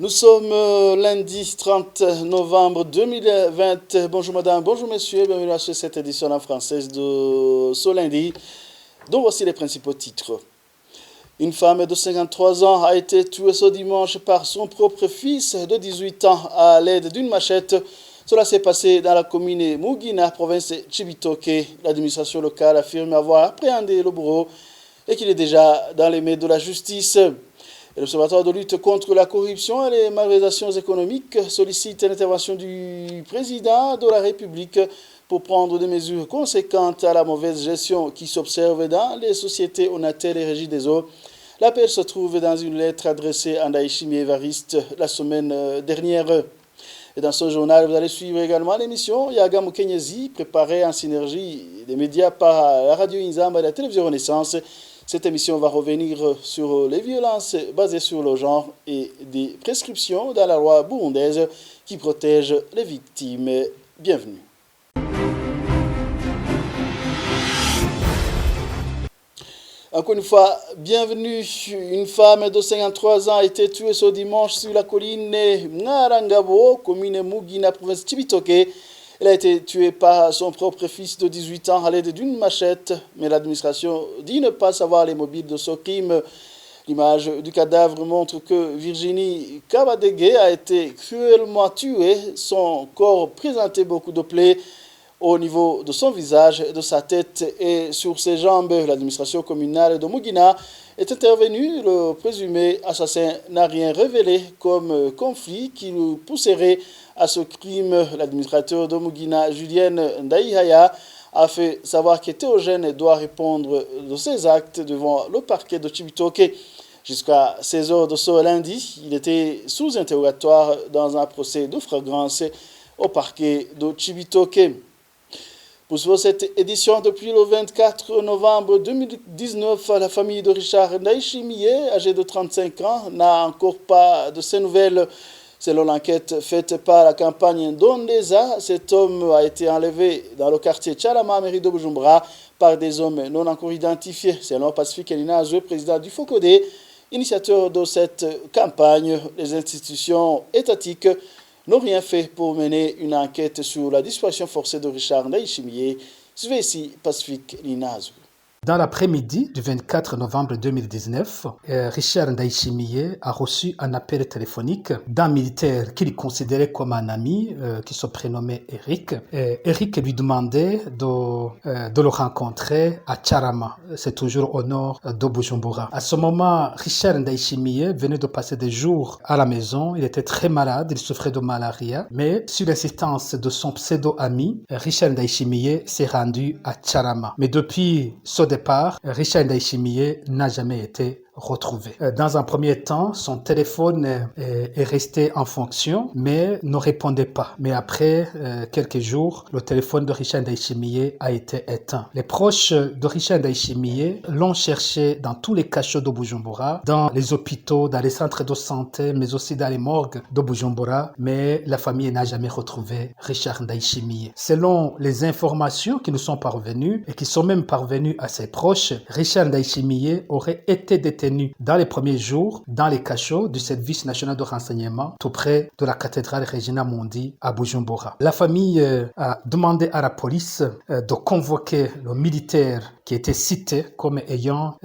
Nous sommes lundi 30 novembre 2020. Bonjour madame, bonjour messieurs, bienvenue à cette édition en française de ce lundi, dont voici les principaux titres. Une femme de 53 ans a été tuée ce dimanche par son propre fils de 18 ans à l'aide d'une machette. Cela s'est passé dans la commune Mugina, province de Cibitoke. L'administration locale affirme avoir appréhendé le bourreau et qu'il est déjà dans les mains de la justice. Et l'Observatoire de lutte contre la corruption et les malversations économiques sollicite l'intervention du président de la République pour prendre des mesures conséquentes à la mauvaise gestion qui s'observe dans les sociétés Onatel et Régie des eaux. L'appel se trouve dans une lettre adressée à Ndaïchimi Évariste la semaine dernière. Et dans ce journal, vous allez suivre également l'émission Yaga Mukenyezi, préparée en synergie des médias par la radio Inzamba et la télévision Renaissance. Cette émission va revenir sur les violences basées sur le genre et des prescriptions dans la loi burundaise qui protège les victimes. Bienvenue. Encore une fois, bienvenue. Une femme de 53 ans a été tuée ce dimanche sur la colline Ngarangabo, commune Mugina, province de Cibitoke. Elle a été tuée par son propre fils de 18 ans à l'aide d'une machette, mais l'administration dit ne pas savoir les mobiles de ce crime. L'image du cadavre montre que Virginie Kabadege a été cruellement tuée. Son corps présentait beaucoup de plaies au niveau de son visage, de sa tête et sur ses jambes. L'administration communale de Mugina est intervenue. Le présumé assassin n'a rien révélé comme conflit qui le pousserait à ce crime. L'administrateur de Mugina, Julienne Ndaïhaya, a fait savoir que Théogène doit répondre de ses actes devant le parquet de Cibitoke. Jusqu'à 16h de ce lundi, il était sous interrogatoire dans un procès de flagrance au parquet de Cibitoke. Pour cette édition, depuis le 24 novembre 2019, la famille de Richard Ndaïchimi, âgé de 35 ans, n'a encore pas de ses nouvelles. Selon l'enquête faite par la campagne Dondeza, cet homme a été enlevé dans le quartier Tchalama, mairie de Bujumbura, par des hommes non encore identifiés. Selon Pacifique Elinazwe, président du FOCODE, initiateur de cette campagne, les institutions étatiques n'ont rien fait pour mener une enquête sur la disparition forcée de Richard Ndaïchimi. Suivez ici Pacifique Elinazwe. Dans l'après-midi du 24 novembre 2019, Richard Ndaïchimi a reçu un appel téléphonique d'un militaire qu'il considérait comme un ami, qui se prénommait Eric. Eric lui demandait de le rencontrer à Tcharama, c'est toujours au nord de Bujumbura. À ce moment, Richard Ndaïchimi venait de passer des jours à la maison. Il était très malade, il souffrait de malaria, mais sur l'insistance de son pseudo-ami, Richard Ndaïchimi s'est rendu à Tcharama. Mais depuis ce départ, Richard Ndaïchimi n'a jamais été retrouvé. Dans un premier temps, son téléphone est resté en fonction, mais ne répondait pas. Mais après quelques jours, le téléphone de Richard Ndaïchimi a été éteint. Les proches de Richard Ndaïchimi l'ont cherché dans tous les cachots de Bujumbura, dans les hôpitaux, dans les centres de santé, mais aussi dans les morgues de Bujumbura, mais la famille n'a jamais retrouvé Richard Ndaïchimi. Selon les informations qui nous sont parvenues et qui sont même parvenues à ses proches, Richard Ndaïchimi aurait été détenu dans les premiers jours dans les cachots du service national de renseignement tout près de la cathédrale Regina Mundi à Bujumbura. La famille a demandé à la police de convoquer le militaire qui était cité comme ayant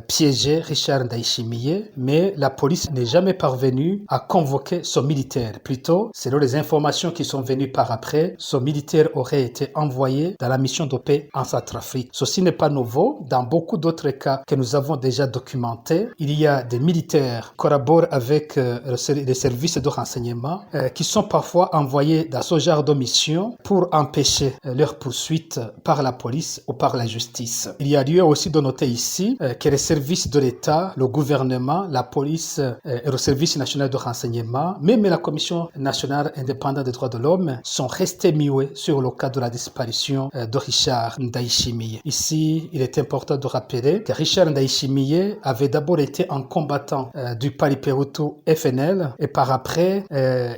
piégé Richard Ndaïchimi, mais la police n'est jamais parvenue à convoquer ce militaire. Plutôt, selon les informations qui sont venues par après, ce militaire aurait été envoyé dans la mission de paix en Centrafrique. Ceci n'est pas nouveau. Dans beaucoup d'autres cas que nous avons déjà documentés, il y a des militaires qui collaborent avec les services de renseignement qui sont parfois envoyés dans ce genre de mission pour empêcher leur poursuite par la police ou par la justice. Il y a lieu aussi de noter ici que les services de l'État, le gouvernement, la police et le service national de renseignement, même la Commission nationale indépendante des droits de l'homme, sont restés muets sur le cas de la disparition de Richard Ndaïchimi. Ici, il est important de rappeler que Richard Ndaïchimi avait d'abord d'abord été un combattant du Paripehutu FNL et par après,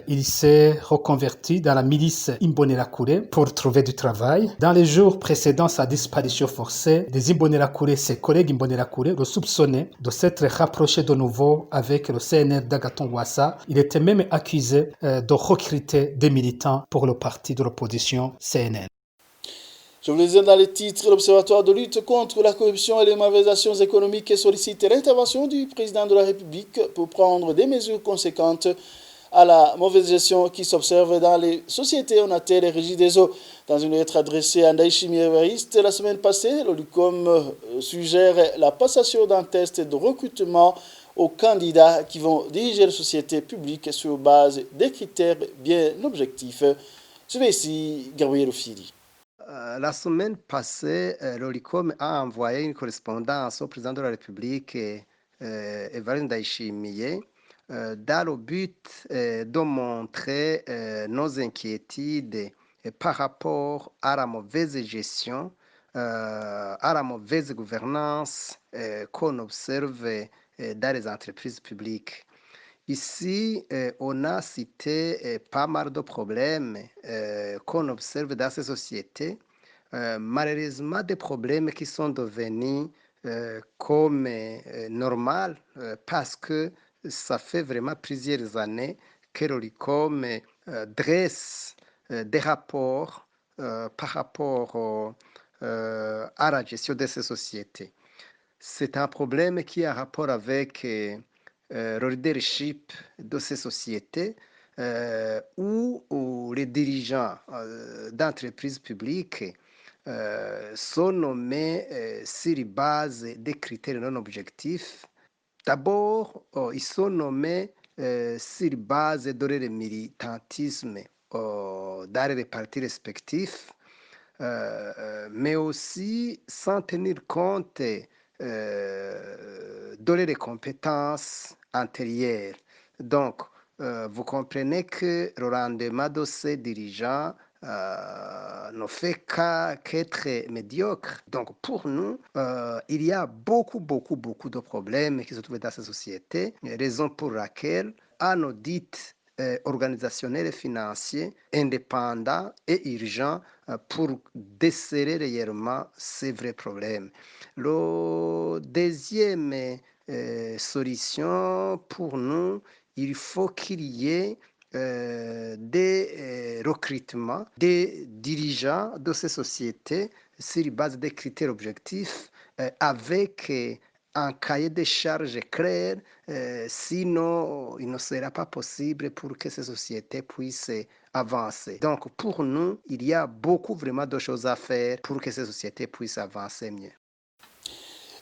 il s'est reconverti dans la milice Imbonerakure pour trouver du travail. Dans les jours précédant sa disparition forcée, des Imbonerakure, ses collègues Imbonerakure, le soupçonnaient de s'être rapproché de nouveau avec le CNR d'Agathon Rwasa. Il était même accusé de recruter des militants pour le parti de l'opposition CNL. Je vous le disais dans les titres, l'Observatoire de lutte contre la corruption et les malversations économiques sollicite l'intervention du président de la République pour prendre des mesures conséquentes à la mauvaise gestion qui s'observe dans les sociétés Onatel et Régie des eaux. Dans une lettre adressée à Ndayishimiye Evariste la semaine passée, l'OLUCOM suggère la passation d'un test de recrutement aux candidats qui vont diriger les sociétés publiques sur base des critères bien objectifs. Je vais ici Gabriel Fili. La semaine passée, l'OLICOM a envoyé une correspondance au président de la République, Evariste Ndayishimiye, dans le but de montrer nos inquiétudes par rapport à la mauvaise gestion, à la mauvaise gouvernance qu'on observe dans les entreprises publiques. Ici, on a cité pas mal de problèmes qu'on observe dans ces sociétés. Malheureusement, des problèmes qui sont devenus comme normal parce que ça fait vraiment plusieurs années que l'OLICOM dresse des rapports par rapport à la gestion de ces sociétés. C'est un problème qui a rapport avec le leadership de ces sociétés où les dirigeants d'entreprises publiques sont nommés sur base des critères non objectifs. D'abord, ils sont nommés sur base de leur militantisme dans les partis respectifs, mais aussi sans tenir compte de leurs compétences antérieures. Donc, vous comprenez que le rendement de ces dirigeants ne fait qu'être médiocre. Donc, pour nous, il y a beaucoup de problèmes qui se trouvent dans ces sociétés, raison pour laquelle un audit organisationnel et financier indépendant et urgent pour déceler réellement ces vrais problèmes. La deuxième solution pour nous, il faut qu'il y ait des recrutements des dirigeants de ces sociétés sur base des critères objectifs avec un cahier de charges clair, sinon il ne sera pas possible pour que ces sociétés puissent avancer. Donc pour nous, il y a vraiment de choses à faire pour que ces sociétés puissent avancer mieux.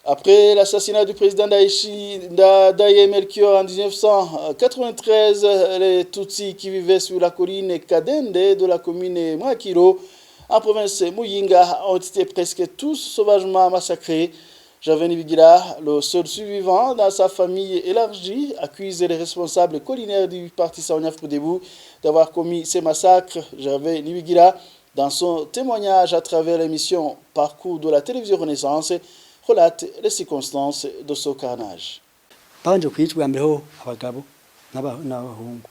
Après l'assassinat du président Ndaye Melchior en 1993, les Tutsis qui vivaient sur la colline Kadende de la commune Mwakiro, en province Muyinga, ont été presque tous sauvagement massacrés. Javen Ibigira, le seul survivant dans sa famille élargie, accuse les responsables collinaires du parti Sawanyaf Kodebou d'avoir commis ces massacres. Javen Ibigira, dans son témoignage à travers l'émission Parcours de la télévision Renaissance, relate les circonstances de ce carnage. Babanje kwicwa mbere ho abagabo n'abahungu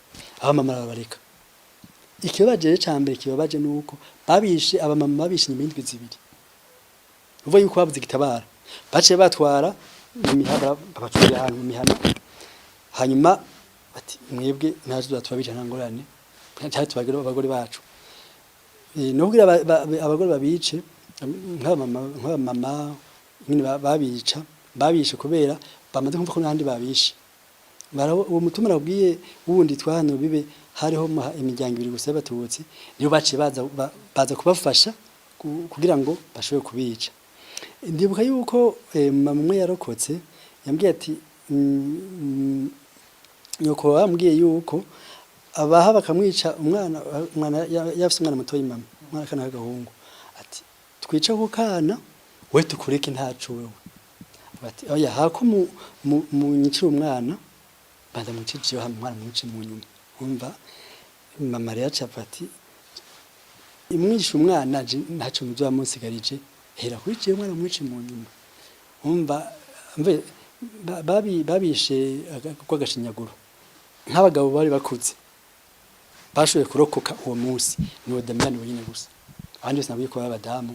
abamama barabareka. Ikibaje cyambere kibabaje nuko babishe abamama babishe imindwi zibiri. Uvuga yuko babuze gitabara. Baciye batwara imihara babacurira ahantu mu mihana. Hanyuma bati mwebwe ntaje twabije ntangorane. Cyari tubagire abagore bacu. Nubwira abagore babice nk'abamama nyine babishe kubera bamaze kumva ko n'andi babishe. Uwo mutumira ubwiye wundi twahano bibe hariho imiryango ibiri gusa y'abatutsi niyo baciye baza kubafasha kugira ngo bashobore kubica. Ndibuka yuko mama umwe yarokotse yambwiye ati nyoko bambwiye yuko abaha bakamwica umwana yafise umwana mutoyi mama umwana kana gahungu ati twica ku kana we tukureke ntacu wewe bati oya hako mu nyicira umwana banda muciciye hamwe umwana muci mu nyuma umva mama rero capati imwisha umwana ntacu muzo amusigarije hera kuri ciye umwana muci mu nyuma umva mbe babishe kw'agashinyaguro nk'abagabo bari bakuze bashoboye kurokoka uwo munsi ni uwo Damiyano wenyine gusa abandi bose nabwiye ko b'abadamu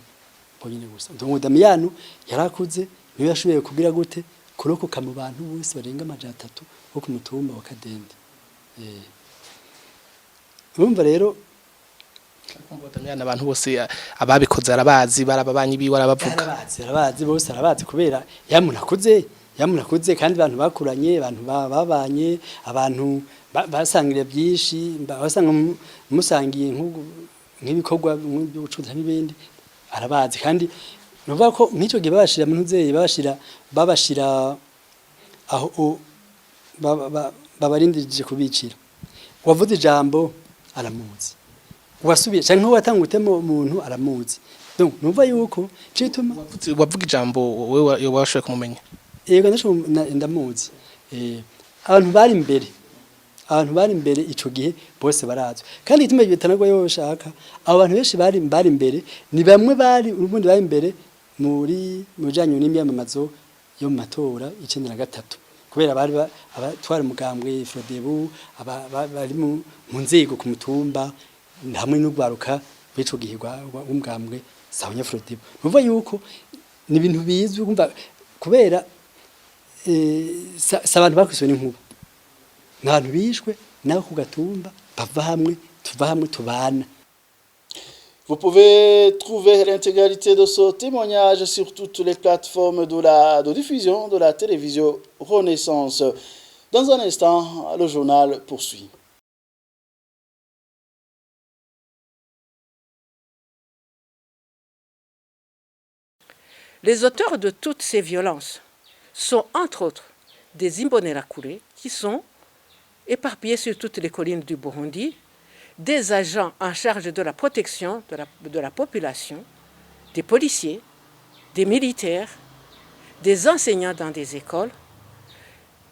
bonyine gusa uwo Damiyano yarakuze niwe yashoboye kugira gute kurokoka mu bantu bose barenga 300 bo ku mutumba wa Kadende. Urumva rero Damiyano abantu bose ababikoze arabazi barababanyi biwe arabavuga arabazi bose arabazi kubera yamunakuze kandi abantu bakuranye abantu babanye abantu basangire byinshi basanga musangiye nk'ibikorwa by'ubucuruzi n'ibindi arabazi kandi nuvuga ko nk'icyo gihe babashira mu nzeye babashira aho babarindije kubicira wavuze ijambo aramuzi wasubiye cyane nko watanga utemo umuntu aramuzi donc numva yuko cituma wavuga ijambo wewe washoye kumumenya yego ndamuzi abantu bari imbere ico gihe bose barazwe kandi ituma bitanagwa yo shaka abantu benshi bari imbere ni bamwe ubundi bari imbere muri mujanye n'imyamamazo yo mu matora 1993 kubera bari abatwara mugambwe Frodebu bari mu nzego ku mutumba hamwe n'ugwaruka b'ico gihe umugambwe Sawanya Frodebu nuva yuko ni ibintu bizwi kumva kubera abantu bakwiswe n'inkuba n'abantu bishwe naho ku gatumba bava hamwe tuva hamwe tubana. Vous pouvez trouver l'intégralité de ce témoignage sur toutes les plateformes de diffusion de la télévision Renaissance. Dans un instant, le journal poursuit. Les auteurs de toutes ces violences sont entre autres des Imbonerakure qui sont éparpillés sur toutes les collines du Burundi, des agents en charge de la protection de la population, des policiers, des militaires, des enseignants dans des écoles,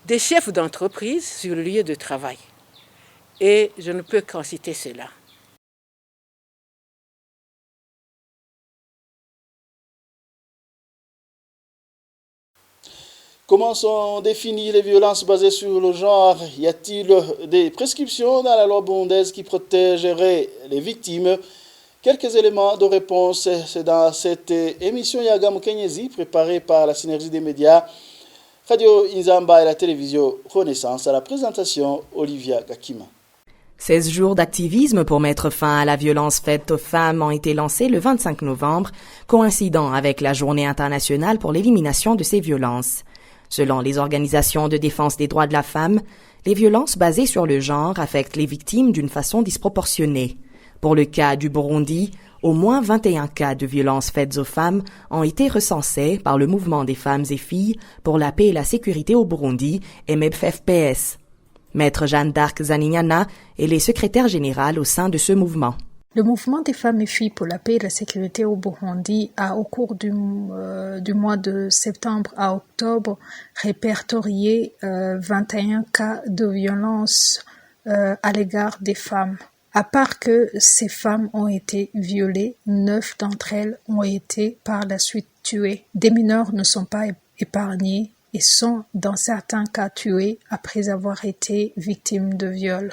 des chefs d'entreprise sur le lieu de travail. Et je ne peux qu'en citer cela. Comment sont définies les violences basées sur le genre? Y a-t-il des prescriptions dans la loi burundaise qui protégeraient les victimes? Quelques éléments de réponse, c'est dans cette émission Yaga Mukenyezi, préparée par la synergie des médias, Radio Inzamba et la télévision Renaissance. À la présentation, Olivia Gakima. 16 jours d'activisme pour mettre fin à la violence faite aux femmes ont été lancés le 25 novembre, coïncidant avec la Journée internationale pour l'élimination de ces violences. Selon les organisations de défense des droits de la femme, les violences basées sur le genre affectent les victimes d'une façon disproportionnée. Pour le cas du Burundi, au moins 21 cas de violences faites aux femmes ont été recensés par le Mouvement des femmes et filles pour la paix et la sécurité au Burundi, MEFFPS. Maître Jeanne d'Arc Zaninyana est la secrétaire générale au sein de ce mouvement. Le mouvement des femmes et filles pour la paix et la sécurité au Burundi a, au cours du mois de septembre à octobre, répertorié 21 cas de violence à l'égard des femmes. À part que ces femmes ont été violées, 9 d'entre elles ont été par la suite tuées. Des mineurs ne sont pas épargnés et sont dans certains cas tués après avoir été victimes de viol.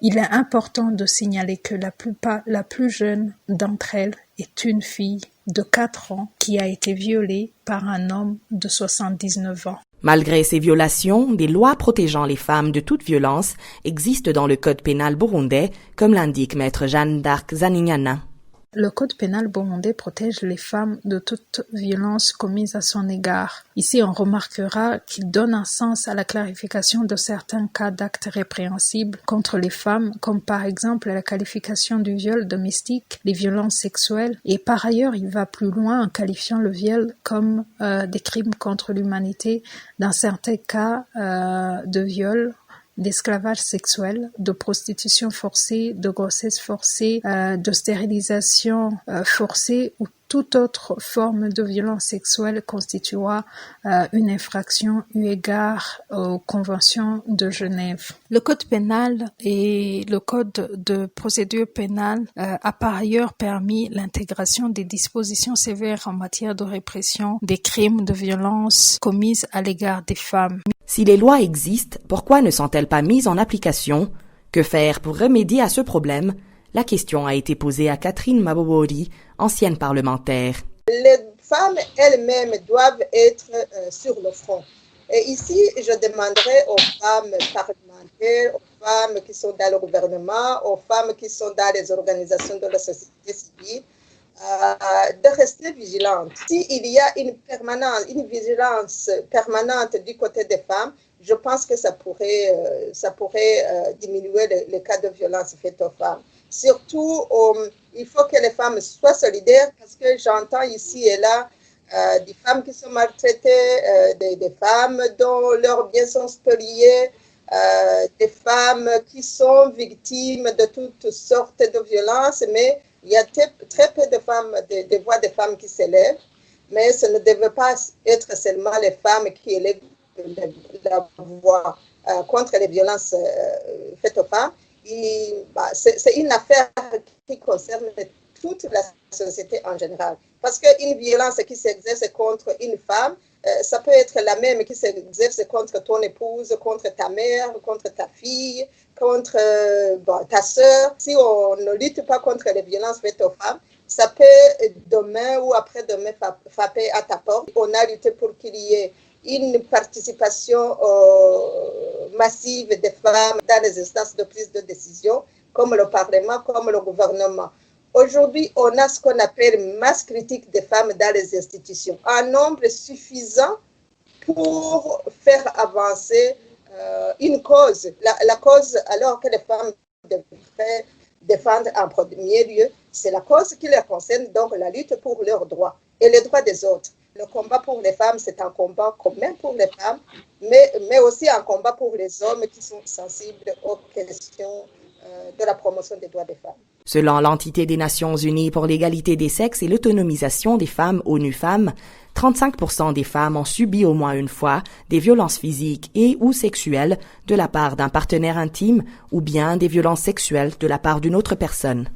Il est important de signaler que la plus jeune d'entre elles est une fille de 4 ans qui a été violée par un homme de 79 ans. Malgré ces violations, des lois protégeant les femmes de toute violence existent dans le code pénal burundais, comme l'indique Maître Jeanne d'Arc Zaninyana. Le code pénal burundais protège les femmes de toute violence commise à son égard. Ici, on remarquera qu'il donne un sens à la clarification de certains cas d'actes répréhensibles contre les femmes, comme par exemple la qualification du viol domestique, les violences sexuelles, et par ailleurs, il va plus loin en qualifiant le viol comme des crimes contre l'humanité dans certains cas de viol, d'esclavage sexuel, de prostitution forcée, de grossesse forcée, de stérilisation forcée ou toute autre forme de violence sexuelle constituera une infraction eu égard aux conventions de Genève. Le code pénal et le code de procédure pénale a par ailleurs permis l'intégration des dispositions sévères en matière de répression des crimes de violence commises à l'égard des femmes. Si les lois existent, pourquoi ne sont-elles pas mises en application? Que faire pour remédier à ce problème? La question a été posée à Catherine Mabobori, ancienne parlementaire. Les femmes elles-mêmes doivent être sur le front. Et ici, je demanderai aux femmes parlementaires, aux femmes qui sont dans le gouvernement, aux femmes qui sont dans les organisations de la société civile, de rester vigilantes. S'il y a une vigilance permanente du côté des femmes, je pense que ça pourrait diminuer les cas de violence faites aux femmes. Surtout, il faut que les femmes soient solidaires parce que j'entends ici et là des femmes qui sont maltraitées, des femmes dont leurs biens sont spoliés, des femmes qui sont victimes de toutes sortes de violences, mais il y a très peu de femmes, de voix de femmes qui s'élèvent, mais ce ne devait pas être seulement les femmes qui élèvent la voix contre les violences faites aux femmes. C'est une affaire qui concerne toute la société en général. Parce qu'une violence qui s'exerce contre une femme, ça peut être la même qui s'exerce contre ton épouse, contre ta mère, contre ta fille, contre ta sœur. Si on ne lutte pas contre les violences faites aux femmes, ça peut demain ou après-demain frapper à ta porte. On a lutté pour qu'il y ait une participation massive des femmes dans les instances de prise de décision, comme le Parlement, comme le gouvernement. Aujourd'hui, on a ce qu'on appelle masse critique des femmes dans les institutions, un nombre suffisant pour faire avancer une cause. La cause, alors que les femmes devraient défendre en premier lieu, c'est la cause qui les concerne, donc la lutte pour leurs droits et les droits des autres. Le combat pour les femmes, c'est un combat commun pour les femmes, mais aussi un combat pour les hommes qui sont sensibles aux questions de la promotion des droits des femmes. Selon l'entité des Nations Unies pour l'égalité des sexes et l'autonomisation des femmes, ONU Femmes, 35% des femmes ont subi au moins une fois des violences physiques et ou sexuelles de la part d'un partenaire intime ou bien des violences sexuelles de la part d'une autre personne.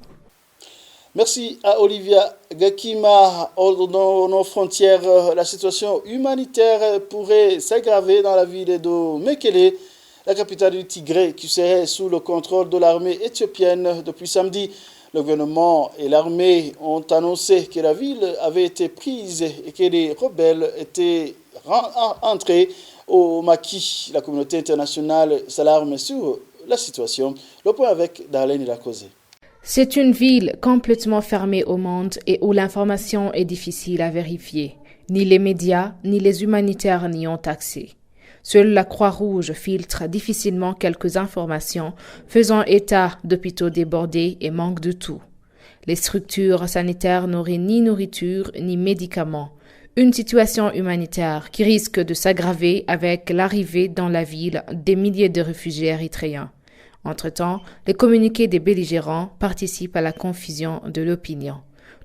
Merci à Olivia Gakima. Dans nos frontières, la situation humanitaire pourrait s'aggraver dans la ville de Mekele, la capitale du Tigré, qui serait sous le contrôle de l'armée éthiopienne depuis samedi. Le gouvernement et l'armée ont annoncé que la ville avait été prise et que les rebelles étaient entrés au maquis. La communauté internationale s'alarme sur la situation. Le point avec Darlene Lacosé. C'est une ville complètement fermée au monde et où l'information est difficile à vérifier. Ni les médias, ni les humanitaires n'y ont accès. Seule la Croix-Rouge filtre difficilement quelques informations, faisant état d'hôpitaux débordés et manque de tout. Les structures sanitaires n'auraient ni nourriture ni médicaments. Une situation humanitaire qui risque de s'aggraver avec l'arrivée dans la ville des milliers de réfugiés érythréens. Entre-temps, les communiqués des belligérants participent à la confusion de l'opinion.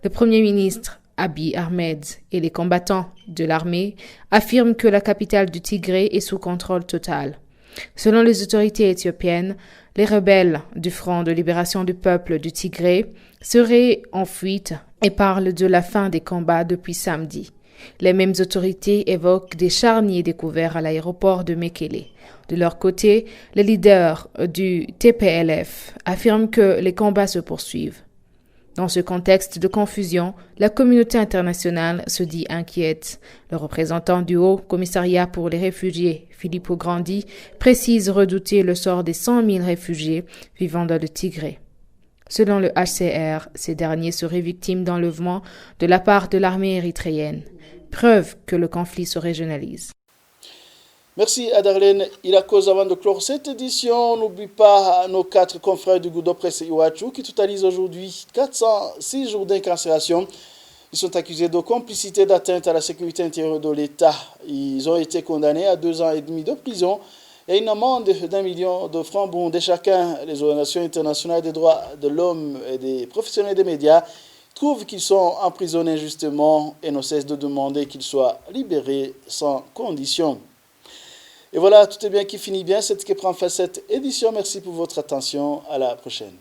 Le Premier ministre Abiy Ahmed et les combattants de l'armée affirment que la capitale du Tigré est sous contrôle total. Selon les autorités éthiopiennes, les rebelles du Front de libération du peuple du Tigré seraient en fuite et parlent de la fin des combats depuis samedi. Les mêmes autorités évoquent des charniers découverts à l'aéroport de Mekele. De leur côté, les leaders du TPLF affirment que les combats se poursuivent. Dans ce contexte de confusion, la communauté internationale se dit inquiète. Le représentant du Haut Commissariat pour les réfugiés, Filippo Grandi, précise redouter le sort des 100 000 réfugiés vivant dans le Tigré. Selon le HCR, ces derniers seraient victimes d'enlèvement de la part de l'armée érythréenne, preuve que le conflit se régionalise. Merci à Darlene. Il a cause avant de clore cette édition. N'oublie pas nos 4 confrères du Goudo Presse Iwachu qui totalisent aujourd'hui 406 jours d'incarcération. Ils sont accusés de complicité d'atteinte à la sécurité intérieure de l'État. Ils ont été condamnés à 2 ans et demi de prison et une amende d'1 million de francs burundais chacun. Les organisations internationales des droits de l'homme et des professionnels des médias trouvent qu'ils sont emprisonnés injustement et ne cessent de demander qu'ils soient libérés sans condition. Et voilà, tout est bien qui finit bien. C'est ce qui prend fin cette édition. Merci pour votre attention. À la prochaine.